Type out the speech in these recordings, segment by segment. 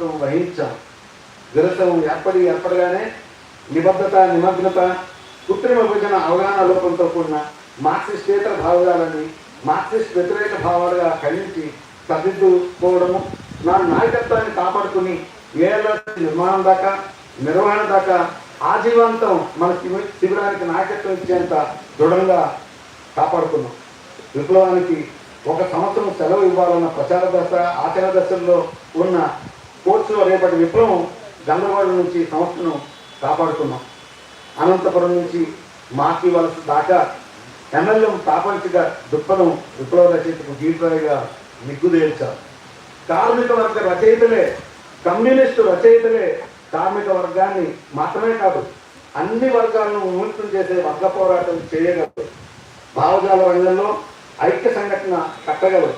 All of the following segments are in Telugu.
నాయకత్వం వహించాం. విరసం ఏర్పడగానే నిబద్ధత, నిమగ్నత, కృత్రిమ విభజన, అవగాహన లోపంతో కూడిన మార్క్సిస్టేతర భావజాలని మార్క్సిస్ట్ వ్యతిరేక భావాలుగా ఖండించి సరిదిద్దుకోవడము, నా నాయకత్వాన్ని కాపాడుకుని ఏళ్ళ నిర్మాణం దాకా, నిర్వహణ దాకా ఆజీవంతం మన శిబిరానికి నాయకత్వం ఇచ్చేంత దృఢంగా కాపాడుకున్నాం. విప్లవానికి 1 సంవత్సరం సెలవు ఇవ్వాలన్న ప్రచార దశ, ఆచరణ దశల్లో ఉన్న కోర్సులో రేపటి విప్లవం గందరగోళం నుంచి సంస్థను కాపాడుకున్నాం. అనంతపురం నుంచి మాకి వలస దాకా ఎమ్మెల్యేం ప్రాపంచిక దుప్పను విప్లవ రచయితకు గీతాయిగా నిగ్గుదేల్చారు. కార్మిక వర్గ రచయితలే, కమ్యూనిస్టు రచయితలే కార్మిక వర్గాన్ని మాత్రమే కాదు అన్ని వర్గాలను విముక్తం చేసే వర్గ పోరాటం చేయగలరు. భావజాల రంగంలో ఐక్య సంఘటన కట్టగలరు.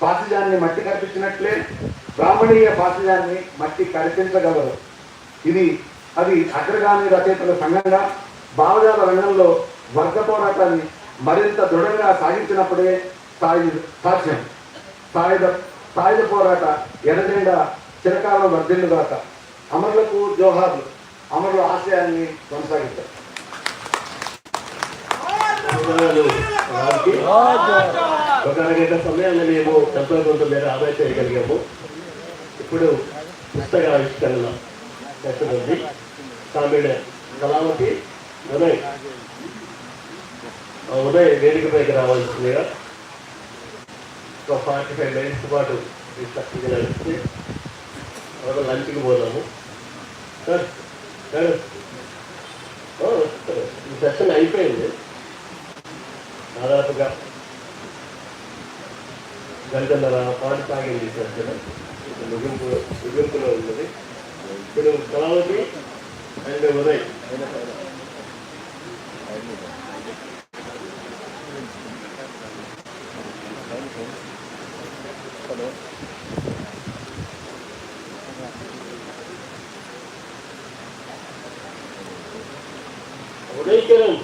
ఫాసిజాన్ని మట్టి కల్పించినట్లే బ్రాహ్మణీయ ఫాసిజాన్ని మట్టి కల్పించగలరు. అది అగ్రగామి రచయితల సంఘంగా భావజాల రంగంలో వర్గ పోరాటాన్ని మరింత దృఢంగా సాగించినప్పుడే సాధ్యం. సాయుధ పోరాట ఎర్రజెండా చిరకాలం వర్ధిల్లుగాక. అమరులకు జోహార్లు. అమరుల ఆశయాన్ని కొనసాగిస్తారు. ఒక అరగంట సమయాన్ని మేము డెబ్బై కొంత మేర ఆదాయం చేయగలిగాము. ఇప్పుడు పుస్తక ఆవిష్కరణ చేస్తుంది. కామెడీ కళావతి ఉదయ్ వేదికపైకి రావాల్సిందిగా ఒక 45 minutes పాటు ఈ చక్కగా నడిస్తే తర్వాత లంచ్కి పోదాము. సార్ ఈ సెషన్ అయిపోయింది. దాదాపుగా గంటన్నర పాటు సాగింది సెషన్. ముగింపులో ఉన్నది. ఇప్పుడు కళావతి అండ్ ఉదయ్ ఉదయకిరణ్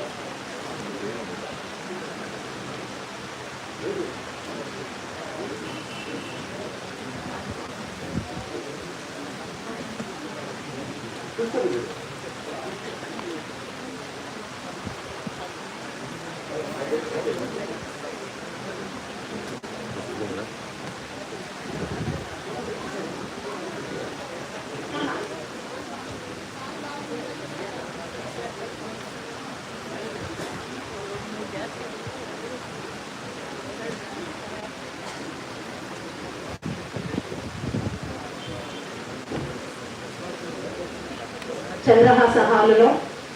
చంద్రహాస హాలులో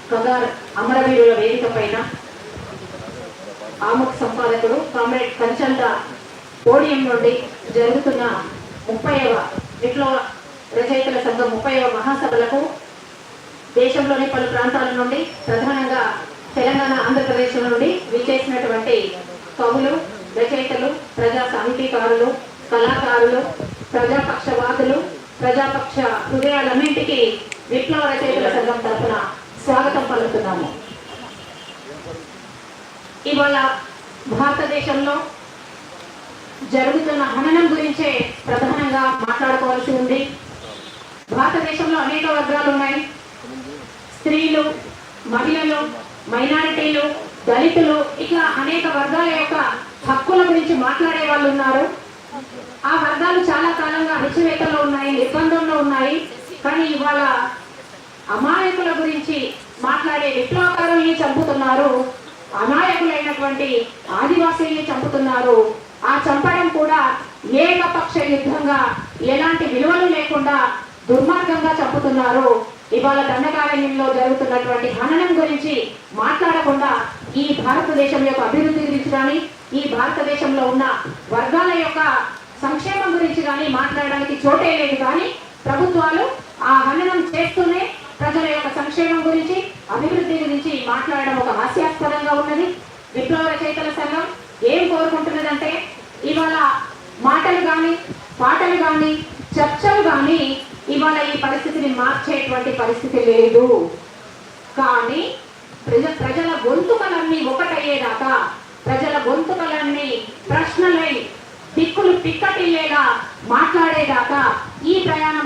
కగార్ అమరవీరుల వేదిక పైన ఆముఖ సంపాదకుడు కామ్రేడ్ కంచంద పోడియం నుండి జరుగుతున్న 30వ విప్లవ రచయితల సంఘం 30వ మహాసభలకు దేశంలోని పలు ప్రాంతాల నుండి, ప్రధానంగా తెలంగాణ, ఆంధ్రప్రదేశ్ నుండి విచ్చేసినటువంటి కవులు, రచయితలు, ప్రజా సాహితీకారులు, కళాకారులు, ప్రజాపక్షవాదులు, ప్రజాపక్ష హృదయాలన్నింటికీ విప్లవ రచయితల సంఘం తరఫున స్వాగతం పలుకుతున్నాము. ఇవాళ భారతదేశంలో జరుగుతున్న హననం గురించే ప్రధానంగా మాట్లాడుకోవాల్సి ఉంది. భారతదేశంలో అనేక వర్గాలు ఉన్నాయి. స్త్రీలు, మహిళలు, మైనారిటీలు, దళితులు, ఇట్లా అనేక వర్గాల యొక్క హక్కుల గురించి మాట్లాడే వాళ్ళు ఉన్నారు. ఆ వర్గాలు చాలా కాలంగా అణచివేతలో ఉన్నాయి, నిర్బంధంలో ఉన్నాయి. కానీ ఇవాళ అమాయకుల గురించి మాట్లాడే విప్లవకారుల్ని చంపుతున్నారు, అమాయకులైనటువంటి ఆదివాసీల్ని చంపుతున్నారు. ఆ చంపడం కూడా ఏకపక్ష యుద్ధంగా, ఎలాంటి విలువలు లేకుండా దుర్మార్గంగా చంపుతున్నారు. ఇవాళ దండకారణ్యంలో జరుగుతున్నటువంటి హననం గురించి మాట్లాడకుండా ఈ భారతదేశం యొక్క అభివృద్ధి గురించి కానీ, ఈ భారతదేశంలో ఉన్న వర్గాల యొక్క సంక్షేమం గురించి కానీ మాట్లాడడానికి చోటే లేదు. కానీ ప్రభుత్వాలు ఆ హననం చేస్తూనే ప్రజల యొక్క సంక్షేమం గురించి, అభివృద్ధి గురించి మాట్లాడడం ఒక హాస్యాస్పదంగా ఉన్నది. విప్లవ రచయితల సంఘం ఏం కోరుకుంటున్నదంటే, ఇవాళ మాటలు కానీ, పాటలు కానీ, చర్చలు కానీ ఇవాళ ఈ పరిస్థితిని మార్చేటువంటి పరిస్థితి లేదు. కానీ ప్రజల గొంతుకలన్నీ ఒకటయ్యేదాకా, ప్రజల గొంతుకలన్నీ ప్రశ్నలై దిక్కులు పిక్కటిల్లేలా మాట్లాడేదాకా ఈ ప్రయాణం